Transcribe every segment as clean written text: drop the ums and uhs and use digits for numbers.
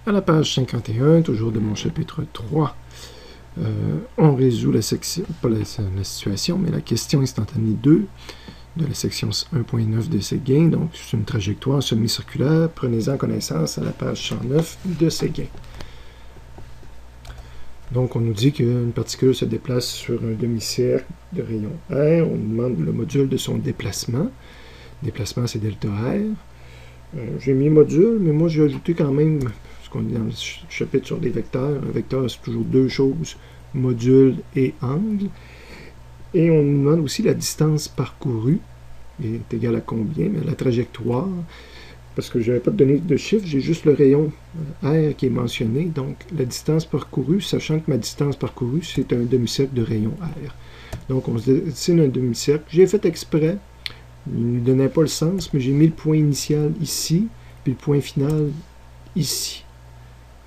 À la page 51, toujours de mon chapitre 3, on résout la section, pas la situation, mais la question instantanée 2 de la section 1.9 de Séguin. Donc, c'est une trajectoire semi-circulaire. Prenez-en connaissance à la page 109 de Séguin. Donc, on nous dit qu'une particule se déplace sur un demi-cercle de rayon R. On nous demande le module de son déplacement. Déplacement, c'est delta R. J'ai mis module, mais moi, j'ai ajouté quand même, parce qu'on est dans le chapitre sur les vecteurs. Un vecteur, c'est toujours deux choses, module et angle. Et on nous demande aussi la distance parcourue, est égale à combien, mais la trajectoire, parce que je n'avais pas donné de chiffre, j'ai juste le rayon R qui est mentionné, donc la distance parcourue, sachant que ma distance parcourue, c'est un demi-cercle de rayon R. Donc on se dessine un demi-cercle. J'ai fait exprès, il ne donnait pas le sens, mais j'ai mis le point initial ici, puis le point final ici.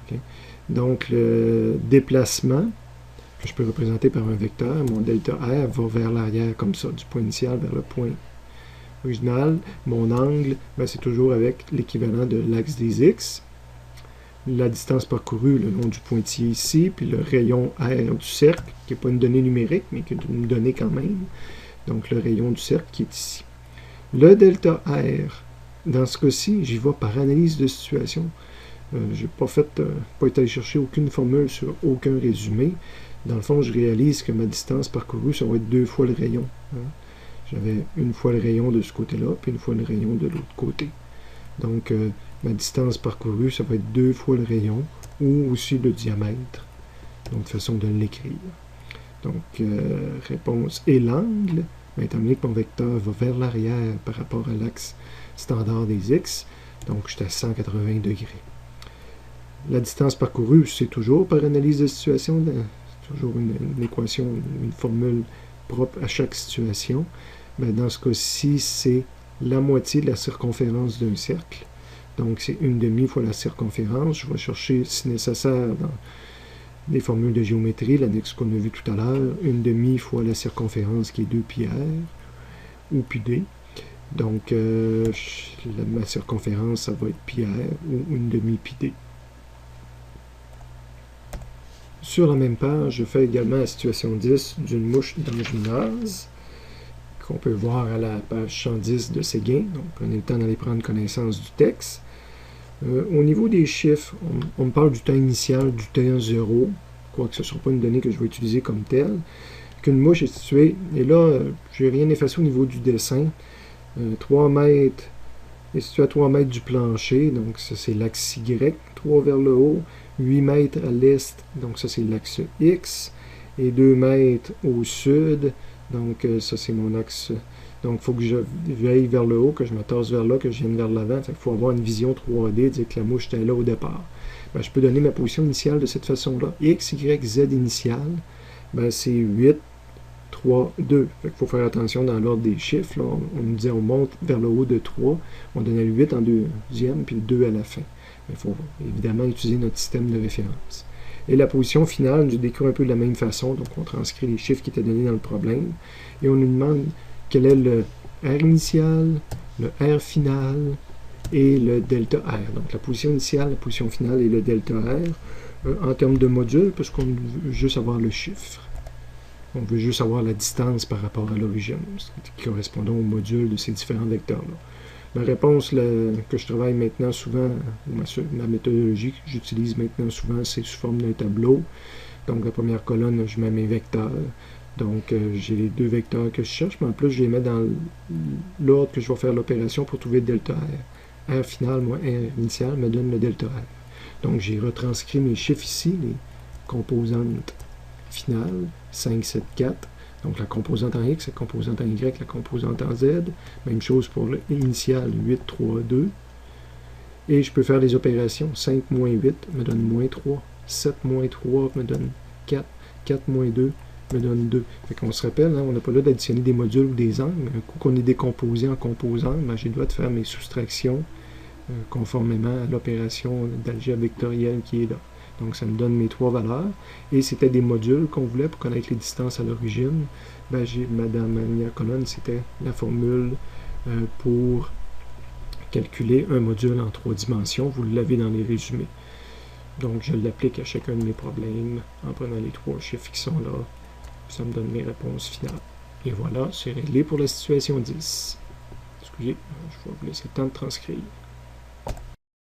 Okay? Donc le déplacement, que je peux représenter par un vecteur, mon delta R va vers l'arrière comme ça, du point initial vers le point original. Mon angle, ben, c'est toujours avec l'équivalent de l'axe des X. La distance parcourue le long du pointillé ici, puis le rayon R du cercle, qui n'est pas une donnée numérique, mais qui est une donnée quand même. Donc le rayon du cercle qui est ici. Le delta R, dans ce cas-ci, j'y vais par analyse de situation. Je n'ai pas été allé chercher aucune formule sur aucun résumé. Dans le fond, je réalise que ma distance parcourue, ça va être 2 fois le rayon. Hein. J'avais une fois le rayon de ce côté-là, puis une fois le rayon de l'autre côté. Donc, ma distance parcourue, ça va être 2 fois le rayon, ou aussi le diamètre. Donc, façon de l'écrire. Donc, réponse et l'angle, étant donné que mon vecteur va vers l'arrière par rapport à l'axe standard des X, donc je suis à 180 degrés. La distance parcourue, c'est toujours par analyse de situation, toujours une équation, une formule propre à chaque situation. Ben, dans ce cas-ci, c'est la moitié de la circonférence d'un cercle. Donc, c'est 1/2 fois la circonférence. Je vais chercher, si nécessaire, dans les formules de géométrie, l'annexe qu'on a vu tout à l'heure, 1/2 fois la circonférence qui est 2πr, ou πd. Donc, ma circonférence, ça va être πr, ou 1/2 πd. Sur la même page, je fais également la situation 10 d'une mouche dans le gymnase, qu'on peut voir à la page 110 de Séguin. Donc, prenez le temps d'aller prendre connaissance du texte. Au niveau des chiffres, on me parle du temps initial, du temps 0, quoique ce ne sera pas une donnée que je vais utiliser comme telle, qu'une mouche est située, et là, je n'ai rien effacé au niveau du dessin. 3 mètres est situé à 3 mètres du plancher, donc ça c'est l'axe Y, 3 vers le haut, 8 mètres à l'est, donc ça c'est l'axe X, et 2 mètres au sud, donc ça c'est mon axe. Donc il faut que je veille vers le haut, que je me tasse vers là, que je vienne vers l'avant. Il faut avoir une vision 3D, dire que la mouche était là au départ. Ben, je peux donner ma position initiale de cette façon-là. X, Y, Z initial, ben, c'est 8, 3, 2. Il faut faire attention dans l'ordre des chiffres. Là. On nous disait on monte vers le haut de 3, on donnait le 8 en deuxième, puis le 2 à la fin. Il faut évidemment utiliser notre système de référence. Et la position finale, je décris un peu de la même façon. Donc, on transcrit les chiffres qui étaient donnés dans le problème. Et on nous demande quel est le R initial, le R final et le delta R. Donc, la position initiale, la position finale et le delta R en termes de module, parce qu'on veut juste avoir le chiffre. On veut juste avoir la distance par rapport à l'origine, correspondant au module de ces différents vecteurs-là. Ma réponse que je travaille maintenant souvent, ma méthodologie que j'utilise maintenant souvent, c'est sous forme d'un tableau. Donc, la première colonne, je mets mes vecteurs. Donc, j'ai les deux vecteurs que je cherche, mais en plus, je les mets dans l'ordre que je vais faire l'opération pour trouver le delta R. R final, moins R initial, me donne le delta R. Donc, j'ai retranscrit mes chiffres ici, les composantes finales, 5, 7, 4. Donc, la composante en X, la composante en Y, la composante en Z. Même chose pour l'initial, 8, 3, 2. Et je peux faire les opérations. 5 moins 8 me donne moins 3. 7 moins 3 me donne 4. 4 moins 2 me donne 2. Fait qu'on se rappelle, hein, on n'a pas là d'additionner des modules ou des angles, mais un coup qu'on est décomposé en composantes, ben, j'ai le droit de faire mes soustractions conformément à l'opération d'algèbre vectorielle qui est là. Donc, ça me donne mes 3 valeurs. Et c'était des modules qu'on voulait pour connaître les distances à l'origine. Ben, dans ma dernière colonne, c'était la formule pour calculer un module en 3 dimensions. Vous l'avez dans les résumés. Donc, je l'applique à chacun de mes problèmes en prenant les 3 chiffres qui sont là. Ça me donne mes réponses finales. Et voilà, c'est réglé pour la situation 10. Excusez, je vais vous laisser le temps de transcrire.